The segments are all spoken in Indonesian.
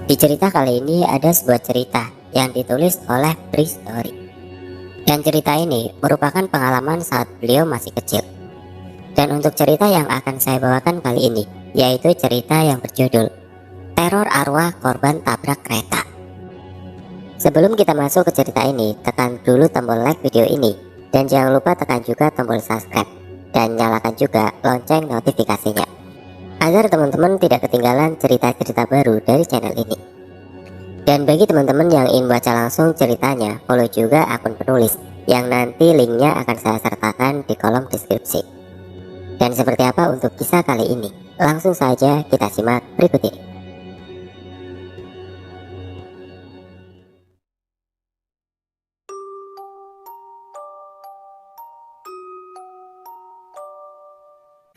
Di cerita kali ini ada sebuah cerita yang ditulis oleh Story. Dan cerita ini merupakan pengalaman saat beliau masih kecil. Dan untuk cerita yang akan saya bawakan kali ini, yaitu cerita yang berjudul Teror Arwah Korban Tabrak Kereta. Sebelum kita masuk ke cerita ini, tekan dulu tombol like video ini. Dan jangan lupa tekan juga tombol subscribe. Dan nyalakan juga lonceng notifikasinya, agar teman-teman tidak ketinggalan cerita-cerita baru dari channel ini. Dan bagi teman-teman yang ingin baca langsung ceritanya, follow juga akun penulis yang nanti linknya akan saya sertakan di kolom deskripsi. Dan seperti apa untuk kisah kali ini? Langsung saja kita simak berikut ini.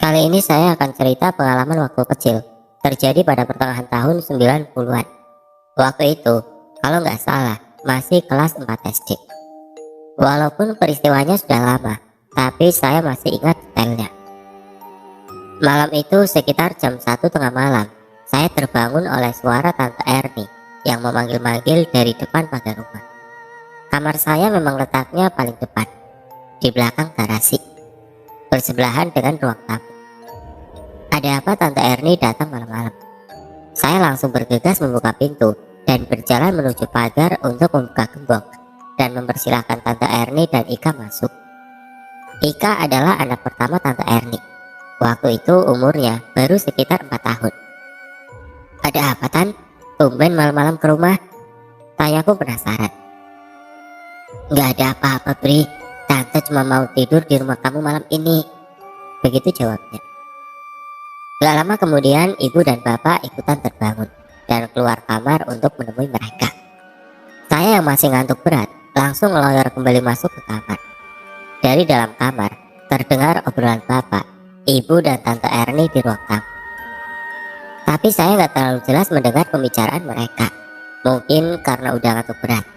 Kali ini saya akan cerita pengalaman waktu kecil, terjadi pada pertengahan tahun 90-an. Waktu itu, kalau nggak salah, masih kelas 4 SD. Walaupun peristiwanya sudah lama, tapi saya masih ingat detailnya. Malam itu sekitar jam 1 tengah malam, saya terbangun oleh suara Tante Erni yang memanggil-manggil dari depan pagar rumah. Kamar saya memang letaknya paling depan, di belakang garasi, bersebelahan dengan ruang tamu. Ada apa Tante Erni datang malam-malam? Saya langsung bergegas membuka pintu dan berjalan menuju pagar untuk membuka gembok dan mempersilahkan Tante Erni dan Ika masuk. Ika adalah anak pertama Tante Erni. Waktu itu umurnya baru sekitar 4 tahun. Ada apa Tan? Tumben malam-malam ke rumah? Tanyaku penasaran. Nggak ada apa-apa Bri, Tante cuma mau tidur di rumah kamu malam ini. Begitu jawabnya. Gak lama kemudian ibu dan bapak ikutan terbangun dan keluar kamar untuk menemui mereka. Saya yang masih ngantuk berat langsung ngeloyor kembali masuk ke kamar. Dari dalam kamar terdengar obrolan bapak, ibu dan Tante Erni di ruang tamu. Tapi saya gak terlalu jelas mendengar pembicaraan mereka, mungkin karena udah ngantuk berat.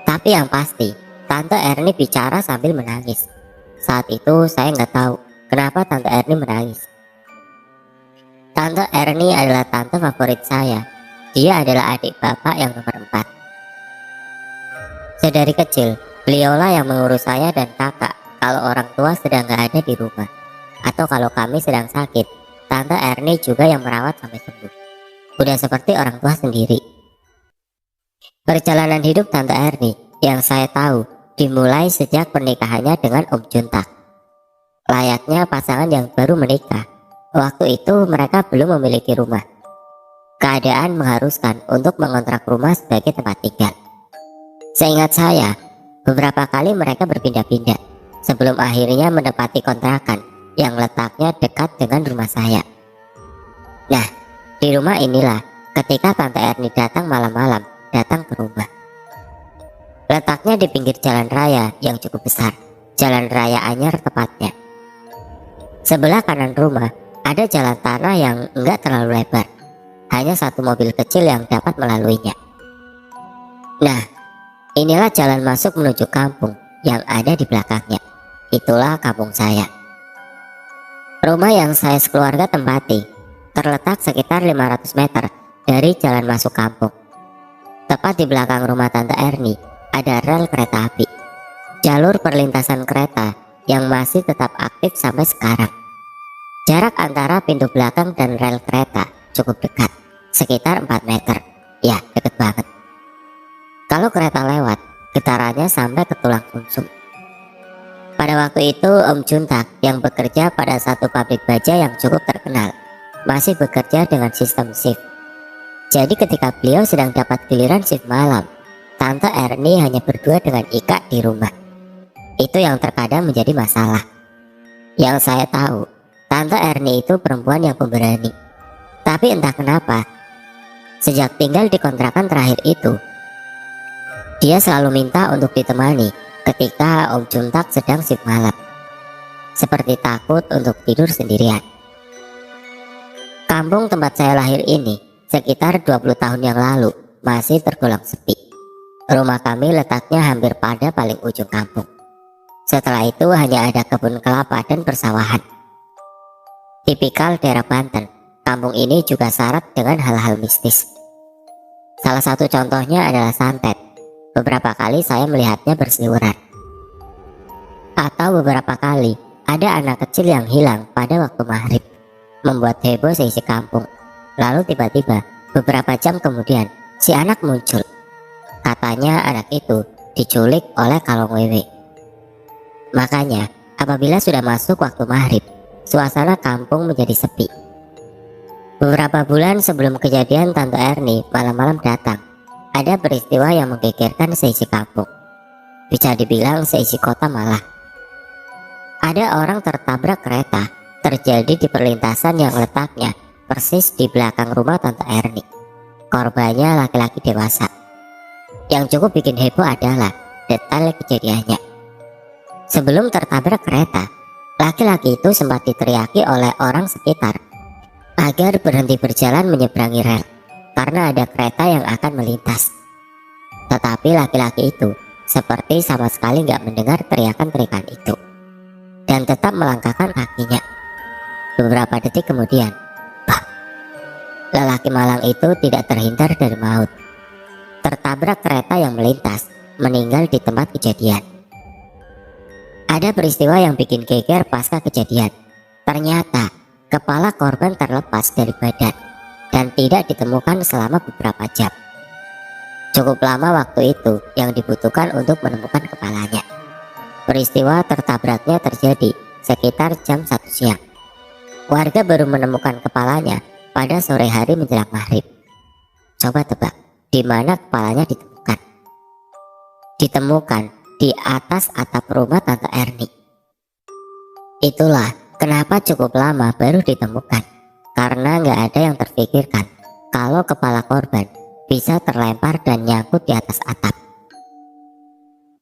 Tapi yang pasti Tante Erni bicara sambil menangis. Saat itu saya gak tahu kenapa Tante Erni menangis. Tante Erni adalah tante favorit saya. Dia adalah adik bapak yang nomor 4. Sedari kecil, beliaulah yang mengurus saya dan kakak kalau orang tua sedang gak ada di rumah. Atau kalau kami sedang sakit, Tante Erni juga yang merawat sampai sembuh. Udah seperti orang tua sendiri. Perjalanan hidup Tante Erni yang saya tahu dimulai sejak pernikahannya dengan Om Juntak. Layaknya pasangan yang baru menikah, waktu itu mereka belum memiliki rumah. Keadaan mengharuskan untuk mengontrak rumah sebagai tempat tinggal. Seingat saya, beberapa kali mereka berpindah-pindah sebelum akhirnya menempati kontrakan yang letaknya dekat dengan rumah saya. Nah, di rumah inilah ketika Tante Erni datang malam-malam datang ke rumah. Letaknya di pinggir jalan raya yang cukup besar, Jalan Raya Anyar tepatnya. Sebelah kanan rumah ada jalan tanah yang enggak terlalu lebar, hanya satu mobil kecil yang dapat melaluinya. Nah, inilah jalan masuk menuju kampung yang ada di belakangnya. Itulah kampung saya. Rumah yang saya sekeluarga tempati terletak sekitar 500 meter dari jalan masuk kampung. Tepat di belakang rumah Tante Erni ada rel kereta api, jalur perlintasan kereta yang masih tetap aktif sampai sekarang. Jarak antara pintu belakang dan rel kereta cukup dekat, sekitar 4 meter. Ya, deket banget. Kalau kereta lewat, getarannya sampai ke tulang sumsum. Pada waktu itu Om Juntak yang bekerja pada satu pabrik baja yang cukup terkenal masih bekerja dengan sistem shift. Jadi ketika beliau sedang dapat giliran shift malam, Tante Erni hanya berdua dengan Ika di rumah. Itu yang terkadang menjadi masalah. Yang saya tahu, Tante Erni itu perempuan yang pemberani. Tapi entah kenapa, sejak tinggal di kontrakan terakhir itu, dia selalu minta untuk ditemani ketika Om Juntak sedang shift malam. Seperti takut untuk tidur sendirian. Kampung tempat saya lahir ini sekitar 20 tahun yang lalu masih tergolong sepi. Rumah kami letaknya hampir pada paling ujung kampung. Setelah itu hanya ada kebun kelapa dan persawahan. Tipikal daerah Banten, kampung ini juga syarat dengan hal-hal mistis. Salah satu contohnya adalah santet. Beberapa kali saya melihatnya berseliweran. Atau beberapa kali ada anak kecil yang hilang pada waktu maghrib, membuat heboh seisi kampung. Lalu tiba-tiba beberapa jam kemudian si anak muncul. Katanya anak itu diculik oleh kalong wewe. Makanya apabila sudah masuk waktu maghrib, suasana kampung menjadi sepi. Beberapa bulan sebelum kejadian Tante Erni malam-malam datang, ada peristiwa yang menggegerkan seisi kampung. Bisa dibilang seisi kota malah. Ada orang tertabrak kereta terjadi di perlintasan yang letaknya persis di belakang rumah Tante Erni. Korbannya laki-laki dewasa. Yang cukup bikin heboh adalah detail kejadiannya. Sebelum tertabrak kereta, laki-laki itu sempat diteriaki oleh orang sekitar agar berhenti berjalan menyeberangi rel karena ada kereta yang akan melintas. Tetapi laki-laki itu seperti sama sekali nggak mendengar teriakan-teriakan itu dan tetap melangkahkan kakinya. Beberapa detik kemudian, lelaki malang itu tidak terhindar dari maut. Tertabrak kereta yang melintas, meninggal di tempat kejadian. Ada peristiwa yang bikin geger pasca kejadian. Ternyata kepala korban terlepas dari badan dan tidak ditemukan selama beberapa jam. Cukup lama waktu itu yang dibutuhkan untuk menemukan kepalanya. Peristiwa tertabraknya terjadi sekitar jam 1 siang. Warga baru menemukan kepalanya pada sore hari menjelang maghrib. Coba tebak, di mana kepalanya ditemukan? Ditemukan di atas atap rumah Tante Erni. Itulah kenapa cukup lama baru ditemukan, karena nggak ada yang terpikirkan kalau kepala korban bisa terlempar dan nyangkut di atas atap.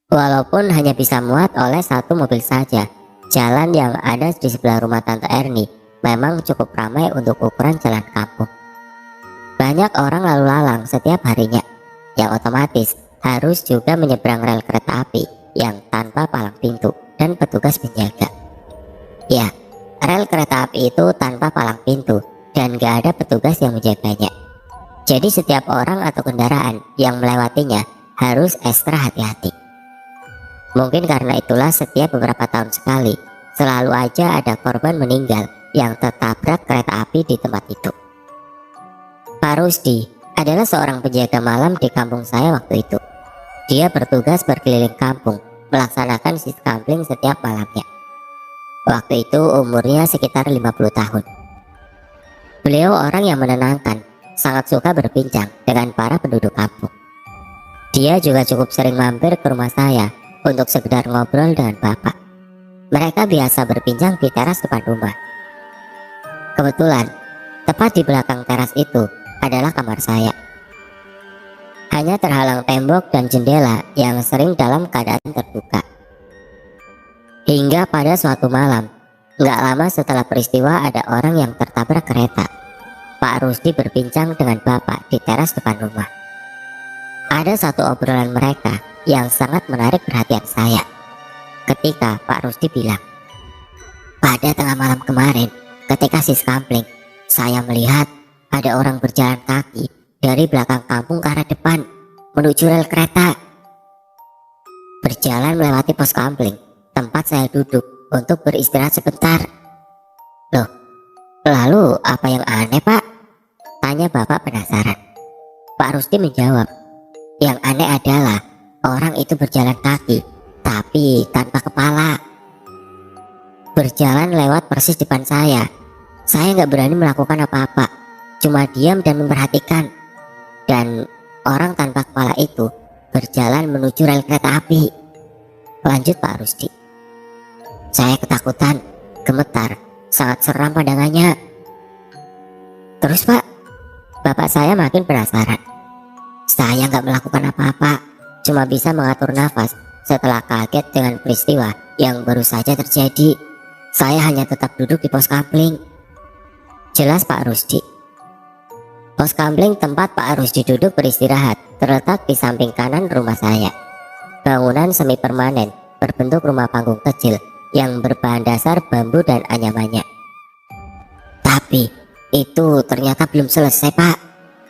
Walaupun hanya bisa muat oleh satu mobil saja, jalan yang ada di sebelah rumah Tante Erni memang cukup ramai untuk ukuran jalan kampung. Banyak orang lalu lalang setiap harinya, yang otomatis harus juga menyeberang rel kereta api yang tanpa palang pintu dan petugas penjaga. Ya, rel kereta api itu tanpa palang pintu dan gak ada petugas yang menjaganya. Jadi setiap orang atau kendaraan yang melewatinya harus ekstra hati-hati. Mungkin karena itulah setiap beberapa tahun sekali selalu aja ada korban meninggal yang tertabrak kereta api di tempat itu. Pak Rusdi adalah seorang penjaga malam di kampung saya waktu itu. Dia bertugas berkeliling kampung melaksanakan siskamling setiap malamnya. Waktu itu umurnya sekitar 50 tahun. Beliau orang yang menenangkan, sangat suka berbincang dengan para penduduk kampung. Dia juga cukup sering mampir ke rumah saya untuk sekedar ngobrol dengan bapak. Mereka biasa berbincang di teras depan rumah. Kebetulan, tepat di belakang teras itu adalah kamar saya. Hanya terhalang tembok dan jendela yang sering dalam keadaan terbuka. Hingga pada suatu malam, gak lama setelah peristiwa ada orang yang tertabrak kereta. Pak Rusdi berbincang dengan bapak di teras depan rumah. Ada satu obrolan mereka yang sangat menarik perhatian saya. Ketika Pak Rusdi bilang, pada tengah malam kemarin ketika siskamling, saya melihat ada orang berjalan kaki dari belakang kampung ke arah depan menuju rel kereta. Berjalan melewati pos kampling tempat saya duduk untuk beristirahat sebentar. Loh, lalu apa yang aneh pak? Tanya bapak penasaran. Pak Rusdi menjawab, yang aneh adalah orang itu berjalan kaki tapi tanpa kepala. Berjalan lewat persis depan saya. Saya nggak berani melakukan apa-apa, cuma diam dan memperhatikan. Dan orang tanpa kepala itu berjalan menuju rel kereta api. Lanjut Pak Rusdi. Saya ketakutan, gemetar, sangat seram pandangannya. Terus pak, bapak saya makin penasaran. Saya nggak melakukan apa-apa, cuma bisa mengatur nafas setelah kaget dengan peristiwa yang baru saja terjadi. Saya hanya tetap duduk di pos kampling. Jelas Pak Rusdi. Pos kampling tempat Pak Rusdi duduk beristirahat terletak di samping kanan rumah saya. Bangunan semi permanen berbentuk rumah panggung kecil yang berbahan dasar bambu dan anyamannya. Tapi Itu ternyata belum selesai, Pak,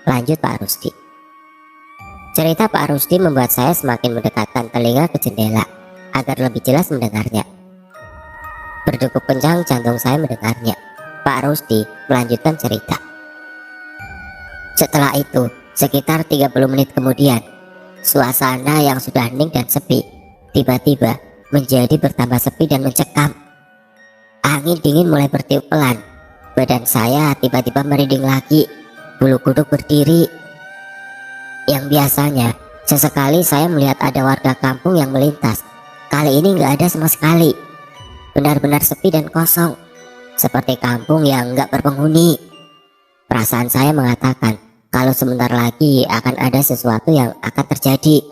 lanjut Pak Rusdi. Cerita Pak Rusdi membuat saya semakin mendekatkan telinga ke jendela agar lebih jelas mendengarnya. Berdegup kencang jantung saya mendengarnya. Pak Rusdi melanjutkan cerita. Setelah itu, sekitar 30 menit kemudian, suasana yang sudah hening dan sepi tiba-tiba menjadi bertambah sepi dan mencekam. Angin dingin mulai bertiup pelan. Badan saya tiba-tiba merinding lagi. Bulu kuduk berdiri. Yang biasanya sesekali saya melihat ada warga kampung yang melintas, kali ini nggak ada sama sekali. Benar-benar sepi dan kosong, seperti kampung yang nggak berpenghuni. Perasaan saya mengatakan kalau sebentar lagi akan ada sesuatu yang akan terjadi.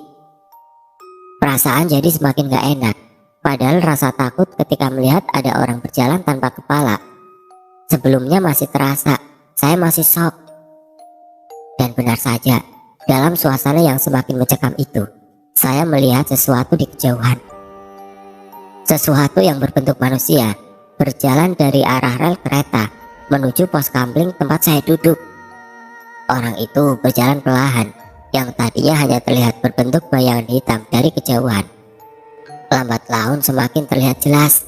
Perasaan jadi semakin gak enak. Padahal rasa takut ketika melihat ada orang berjalan tanpa kepala sebelumnya masih terasa. Saya masih shock. Dan benar saja, dalam suasana yang semakin mencekam itu, saya melihat sesuatu di kejauhan. Sesuatu yang berbentuk manusia berjalan dari arah rel kereta menuju pos kampling tempat saya duduk. Orang itu berjalan perlahan, yang tadinya hanya terlihat berbentuk bayangan hitam dari kejauhan. Lambat laun semakin terlihat jelas,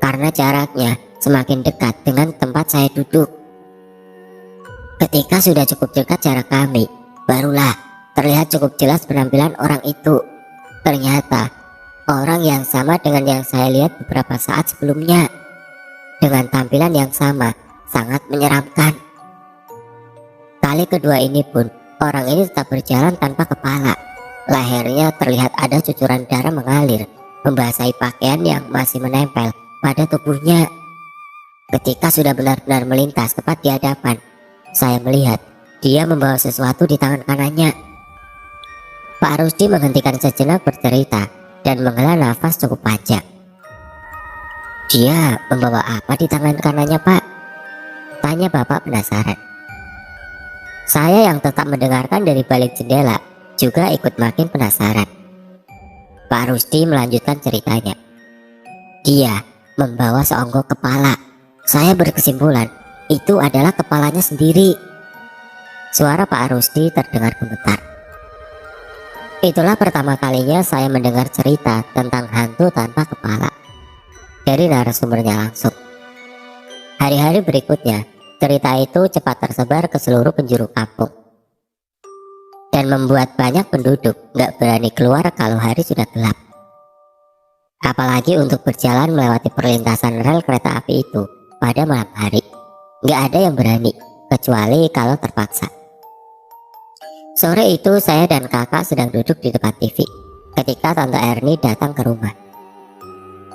karena jaraknya semakin dekat dengan tempat saya duduk. Ketika sudah cukup dekat jarak kami, barulah terlihat cukup jelas penampilan orang itu. Ternyata orang yang sama dengan yang saya lihat beberapa saat sebelumnya. Dengan tampilan yang sama, sangat menyeramkan. Kali kedua ini pun, orang ini tetap berjalan tanpa kepala. Lehernya terlihat ada cucuran darah mengalir, membasahi pakaian yang masih menempel pada tubuhnya. Ketika sudah benar-benar melintas tepat di hadapan, saya melihat dia membawa sesuatu di tangan kanannya. Pak Rusdi menghentikan sejenak bercerita dan menghela nafas cukup panjang. Dia membawa apa di tangan kanannya, Pak? Tanya bapak penasaran. Saya yang tetap mendengarkan dari balik jendela juga ikut makin penasaran. Pak Rusdi melanjutkan ceritanya. Dia membawa seonggok kepala. Saya berkesimpulan itu adalah kepalanya sendiri. Suara Pak Rusdi terdengar gemetar. Itulah pertama kalinya saya mendengar cerita tentang hantu tanpa kepala dari narasumbernya langsung. Hari-hari berikutnya, cerita itu cepat tersebar ke seluruh penjuru kampung dan membuat banyak penduduk gak berani keluar kalau hari sudah gelap. Apalagi untuk berjalan melewati perlintasan rel kereta api itu pada malam hari. Gak ada yang berani, kecuali kalau terpaksa. Sore itu saya dan kakak sedang duduk di depan TV ketika Tante Erni datang ke rumah.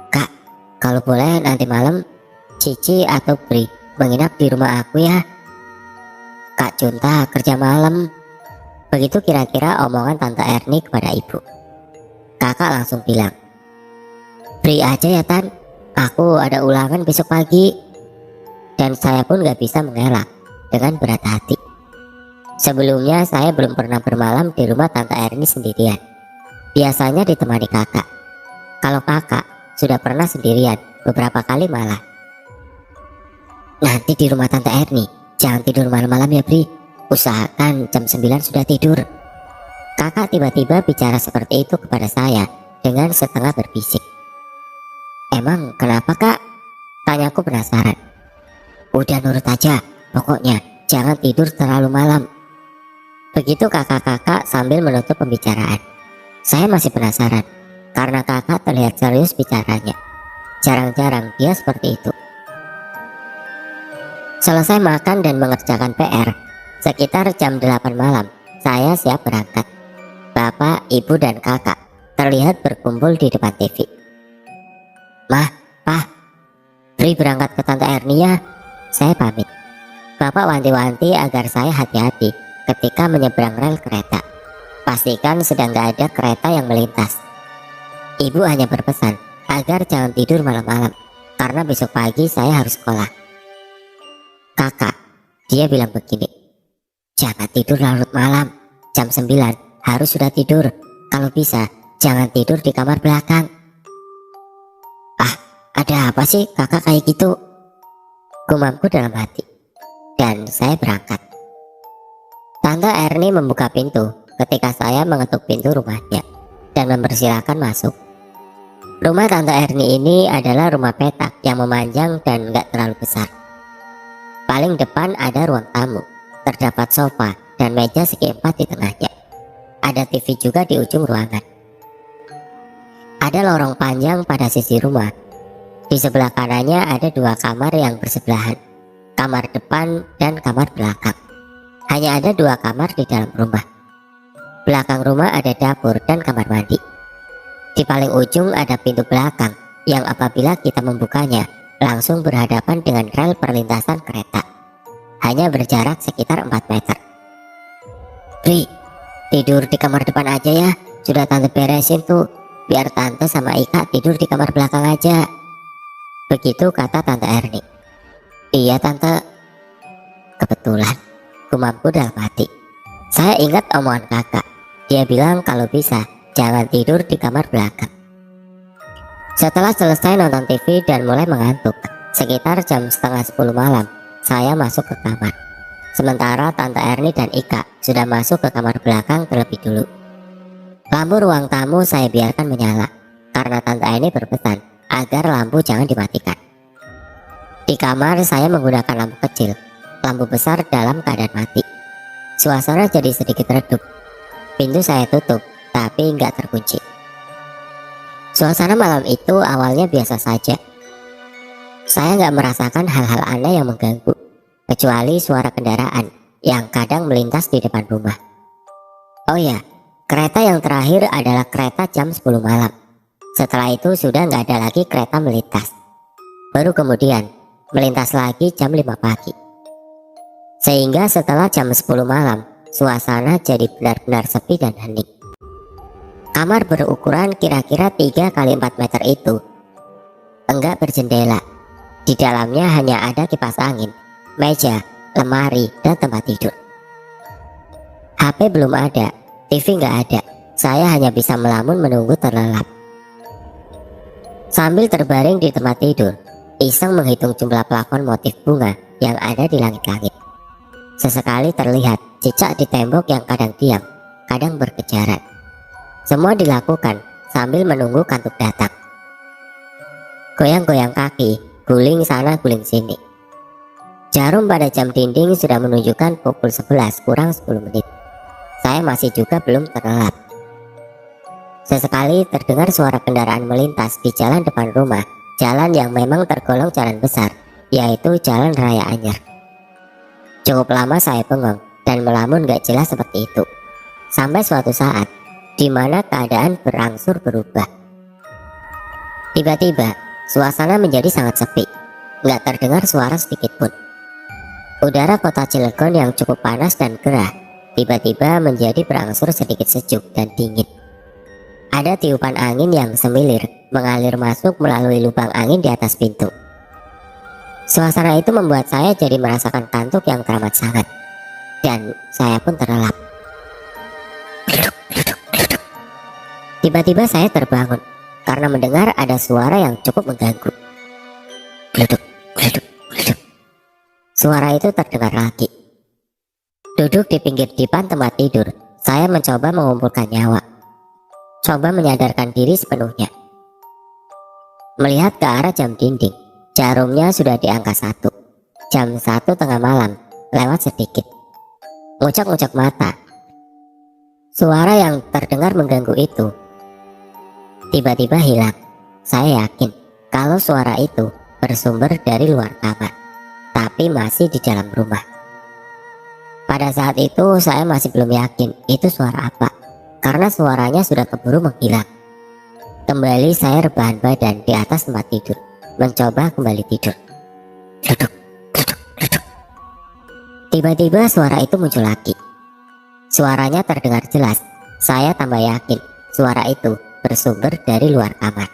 Kak, kalau boleh nanti malam Cici atau Bri menginap di rumah aku ya. Kak Junta kerja malam. Begitu kira-kira omongan Tante Erni kepada ibu. Kakak langsung bilang, Bri aja ya Tan, aku ada ulangan besok pagi. Dan saya pun gak bisa mengelak dengan berat hati. Sebelumnya saya belum pernah bermalam di rumah Tante Erni sendirian. Biasanya ditemani kakak. Kalau kakak sudah pernah sendirian beberapa kali malah. Nanti di rumah Tante Erni jangan tidur malam-malam ya Bri. Usahakan jam 9 sudah tidur. Kakak tiba-tiba bicara seperti itu kepada saya dengan setengah berbisik. Emang kenapa kak? Tanyaku penasaran. Udah nurut aja, pokoknya jangan tidur terlalu malam. Begitu kakak-kakak sambil menutup pembicaraan. Saya masih penasaran karena kakak terlihat serius bicaranya. Jarang-jarang dia seperti itu. Selesai makan dan mengerjakan PR, sekitar jam 8 malam, saya siap berangkat. Bapak, ibu, dan kakak terlihat berkumpul di depan TV. Mah, Pak, Bri berangkat ke Tante Erni ya. Saya pamit. Bapak wanti-wanti agar saya hati-hati ketika menyeberang rel kereta. Pastikan sedang gak ada kereta yang melintas. Ibu hanya berpesan agar jangan tidur malam-malam, karena besok pagi saya harus sekolah. Kakak, dia bilang begini, jangan tidur larut malam, jam 9 harus sudah tidur. Kalau bisa, jangan tidur di kamar belakang. Ah, ada apa sih kakak kayak gitu? Gumamku dalam hati. dan saya berangkat. Tante Erni membuka pintu ketika saya mengetuk pintu rumahnya dan mempersilahkan masuk. Rumah Tante Erni ini adalah rumah petak yang memanjang dan gak terlalu besar. Paling depan ada ruang tamu, terdapat sofa dan meja segi empat di tengahnya. Ada TV juga di ujung ruangan. Ada lorong panjang pada sisi rumah. Di sebelah kanannya ada dua kamar yang bersebelahan, kamar depan dan kamar belakang. Hanya ada dua kamar di dalam rumah. Belakang rumah ada dapur dan kamar mandi. Di paling ujung ada pintu belakang yang apabila kita membukanya langsung berhadapan dengan rel perlintasan kereta. Hanya berjarak sekitar 4 meter. Pri, tidur di kamar depan aja ya. Sudah tante beresin tuh. Biar tante sama Ika tidur di kamar belakang aja. Begitu kata Tante Erni. Iya tante. Kebetulan gumamku dalam hati. Saya ingat omongan kakak. Dia bilang kalau bisa jangan tidur di kamar belakang. Setelah selesai nonton TV dan mulai mengantuk, sekitar jam setengah 10 malam, saya masuk ke kamar. Sementara Tante Erni dan Ika sudah masuk ke kamar belakang terlebih dulu. Lampu ruang tamu saya biarkan menyala karena Tante Erni berpesan agar lampu jangan dimatikan. Di kamar saya menggunakan lampu kecil, lampu besar dalam keadaan mati. Suasana jadi sedikit redup. Pintu saya tutup, tapi nggak terkunci. Suasana malam itu awalnya biasa saja. Saya nggak merasakan hal-hal aneh yang mengganggu, kecuali suara kendaraan yang kadang melintas di depan rumah. Oh ya, kereta yang terakhir adalah kereta jam 10 malam. Setelah itu sudah nggak ada lagi kereta melintas. Baru kemudian melintas lagi jam 5 pagi. Sehingga setelah jam 10 malam, suasana jadi benar-benar sepi dan hening. Kamar berukuran kira-kira 3 kali 4 meter itu enggak berjendela. Di dalamnya hanya ada kipas angin, meja, lemari, dan tempat tidur. HP belum ada, TV nggak ada. Saya hanya bisa melamun menunggu terlelap. Sambil terbaring di tempat tidur, iseng menghitung jumlah plafon motif bunga yang ada di langit-langit. Sesekali terlihat cicak di tembok yang kadang diam, kadang berkejaran. Semua dilakukan sambil menunggu kantuk datang. Goyang-goyang kaki, guling sana guling sini. Jarum pada jam dinding sudah menunjukkan pukul 11 kurang 10 menit. Saya masih juga belum terlelap. Sesekali terdengar suara kendaraan melintas di jalan depan rumah, jalan yang memang tergolong jalan besar, yaitu Jalan Raya Anyar. Cukup lama saya bengong dan melamun gak jelas seperti itu. Sampai suatu saat, di mana keadaan berangsur berubah. Tiba-tiba, suasana menjadi sangat sepi. Gak terdengar suara sedikit pun. Udara kota Cilegon yang cukup panas dan gerah, tiba-tiba menjadi berangsur sedikit sejuk dan dingin. Ada tiupan angin yang semilir mengalir masuk melalui lubang angin di atas pintu. Suasana itu membuat saya jadi merasakan kantuk yang teramat sangat. Dan saya pun terlelap. Tiba-tiba saya terbangun karena mendengar ada suara yang cukup mengganggu. Gleduk, gleduk, gleduk. Suara itu terdengar lagi. Duduk di pinggir dipan tempat tidur, saya mencoba mengumpulkan nyawa. Coba menyadarkan diri sepenuhnya. Melihat ke arah jam dinding, jarumnya sudah di angka 1. Jam 1 tengah malam, lewat sedikit. Ngucek-ngucek mata. Suara yang terdengar mengganggu itu tiba-tiba hilang. Saya yakin kalau suara itu bersumber dari luar kamar, tapi masih di dalam rumah. Pada saat itu saya masih belum yakin itu suara apa, karena suaranya sudah keburu menghilang. Kembali saya rebahan badan di atas tempat tidur, mencoba kembali tidur. Duduk, duduk, duduk. Tiba-tiba suara itu muncul lagi. Suaranya terdengar jelas. Saya tambah yakin suara itu bersumber dari luar kamar.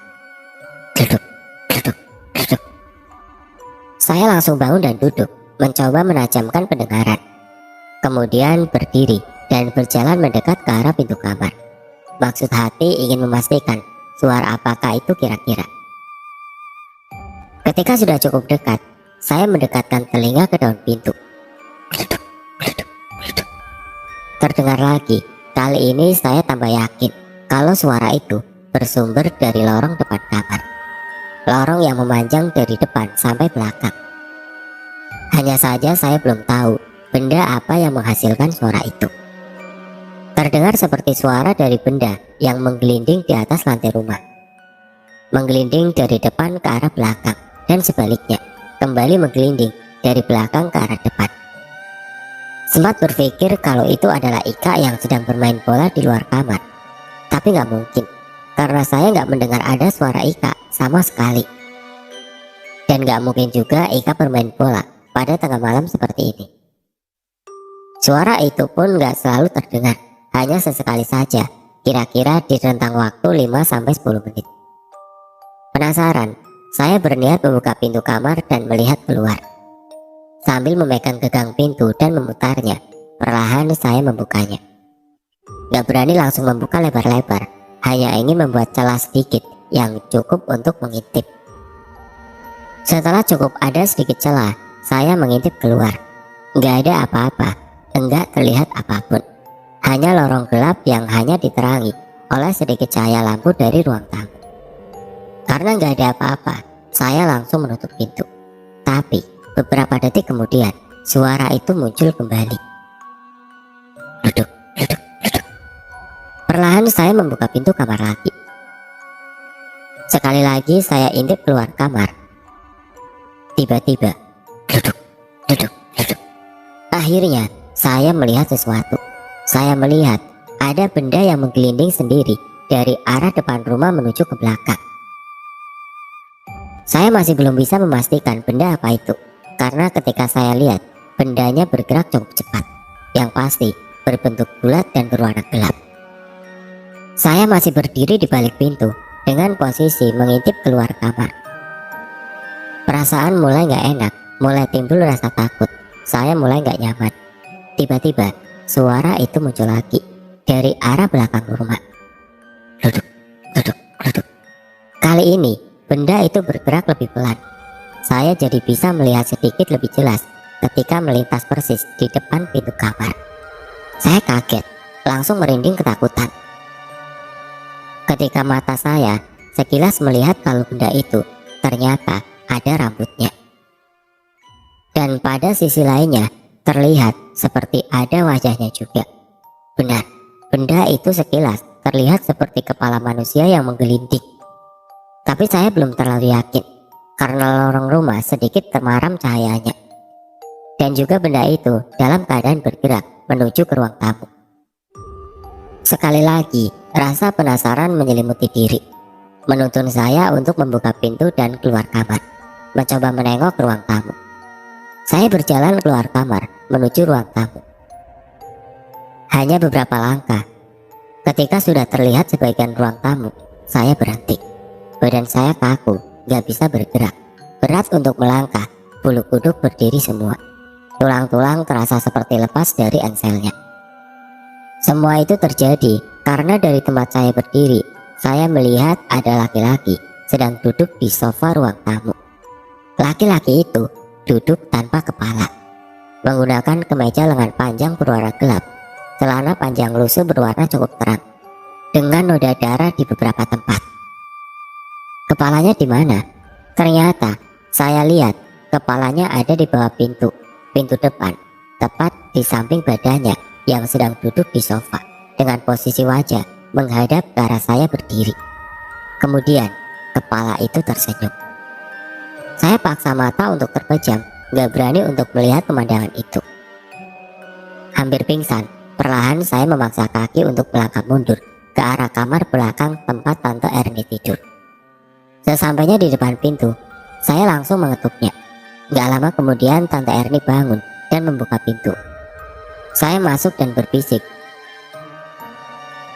Duduk, duduk, duduk. Saya langsung bangun dan duduk, mencoba menajamkan pendengaran. Kemudian berdiri dan berjalan mendekat ke arah pintu kamar. Maksud hati ingin memastikan suara apakah itu kira-kira. Ketika sudah cukup dekat, saya mendekatkan telinga ke daun pintu. Terdengar lagi. Kali ini saya tambah yakin kalau suara itu bersumber dari lorong depan kamar. Lorong yang memanjang dari depan sampai belakang. Hanya saja saya belum tahu benda apa yang menghasilkan suara itu. Terdengar seperti suara dari benda yang menggelinding di atas lantai rumah. Menggelinding dari depan ke arah belakang dan sebaliknya, kembali menggelinding dari belakang ke arah depan. Sempat berpikir kalau itu adalah Ika yang sedang bermain bola di luar kamar. Tapi nggak mungkin, karena saya nggak mendengar ada suara Ika sama sekali. Dan nggak mungkin juga Ika bermain bola pada tengah malam seperti ini. Suara itu pun nggak selalu terdengar, hanya sesekali saja, kira-kira di rentang waktu 5-10 menit. Penasaran, saya berniat membuka pintu kamar dan melihat keluar. Sambil memegang gagang pintu dan memutarnya, perlahan saya membukanya. Gak berani langsung membuka lebar-lebar, hanya ingin membuat celah sedikit yang cukup untuk mengintip. Setelah cukup ada sedikit celah, saya mengintip keluar. Gak ada apa-apa, enggak terlihat apapun. Hanya lorong gelap yang hanya diterangi oleh sedikit cahaya lampu dari ruang tamu. Karena gak ada apa-apa, saya langsung menutup pintu. Tapi beberapa detik kemudian, suara itu muncul kembali. Duduk, duduk, duduk. Perlahan saya membuka pintu kamar lagi. Sekali lagi saya intip keluar kamar. Tiba-tiba, duduk, duduk, duduk. Akhirnya, saya melihat sesuatu. Saya melihat ada benda yang menggelinding sendiri dari arah depan rumah menuju ke belakang. Saya masih belum bisa memastikan benda apa itu, karena ketika saya lihat, bendanya bergerak cukup cepat. Yang pasti, berbentuk bulat dan berwarna gelap. Saya masih berdiri di balik pintu, dengan posisi mengintip keluar kamar. Perasaan mulai gak enak, mulai timbul rasa takut. Saya mulai gak nyaman. Tiba-tiba, suara itu muncul lagi dari arah belakang rumah. Duduk, duduk, duduk. Kali ini, benda itu bergerak lebih pelan. Saya jadi bisa melihat sedikit lebih jelas ketika melintas persis di depan pintu kamar. Saya kaget, langsung merinding ketakutan. Ketika mata saya sekilas melihat kalau benda itu ternyata ada rambutnya. Dan pada sisi lainnya terlihat seperti ada wajahnya juga. Benar, benda itu sekilas terlihat seperti kepala manusia yang menggelinding. Tapi saya belum terlalu yakin, karena lorong rumah sedikit termaram cahayanya. Dan juga benda itu dalam keadaan bergerak menuju ke ruang tamu. Sekali lagi, rasa penasaran menyelimuti diri, menuntun saya untuk membuka pintu dan keluar kamar, mencoba menengok ruang tamu. Saya berjalan keluar kamar menuju ruang tamu. Hanya beberapa langkah. Ketika sudah terlihat sebagian ruang tamu, saya berhenti. Badan saya kaku, gak bisa bergerak. Berat untuk melangkah, bulu kuduk berdiri semua. Tulang-tulang terasa seperti lepas dari enselnya. Semua itu terjadi karena dari tempat saya berdiri, saya melihat ada laki-laki sedang duduk di sofa ruang tamu. Laki-laki itu duduk tanpa kepala, menggunakan kemeja lengan panjang berwarna gelap, celana panjang lusuh berwarna cukup terang, dengan noda darah di beberapa tempat. Kepalanya di mana? Ternyata saya lihat kepalanya ada di bawah pintu depan, tepat di samping badannya yang sedang duduk di sofa dengan posisi wajah menghadap ke arah saya berdiri. Kemudian kepala itu tersenyum. Saya paksa mata untuk terpejam, gak berani untuk melihat pemandangan itu. Hampir pingsan, perlahan saya memaksa kaki untuk melangkah mundur ke arah kamar belakang tempat Tante Erni tidur. Sesampainya di depan pintu, saya langsung mengetuknya. Gak lama kemudian Tante Erni bangun dan membuka pintu. Saya masuk dan berbisik,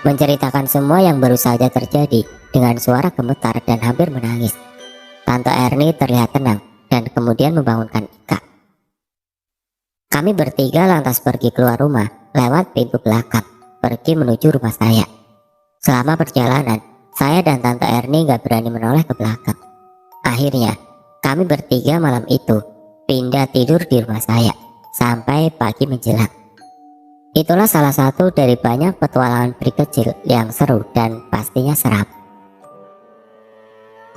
menceritakan semua yang baru saja terjadi dengan suara gemetar dan hampir menangis. Tante Erni terlihat tenang dan kemudian membangunkan Ika. Kami bertiga lantas pergi keluar rumah lewat pintu belakang, pergi menuju rumah saya. Selama perjalanan, saya dan Tante Erni gak berani menoleh ke belakang. Akhirnya, kami bertiga malam itu pindah tidur di rumah saya sampai pagi menjelang. Itulah salah satu dari banyak petualangan peri kecil yang seru dan pastinya serap.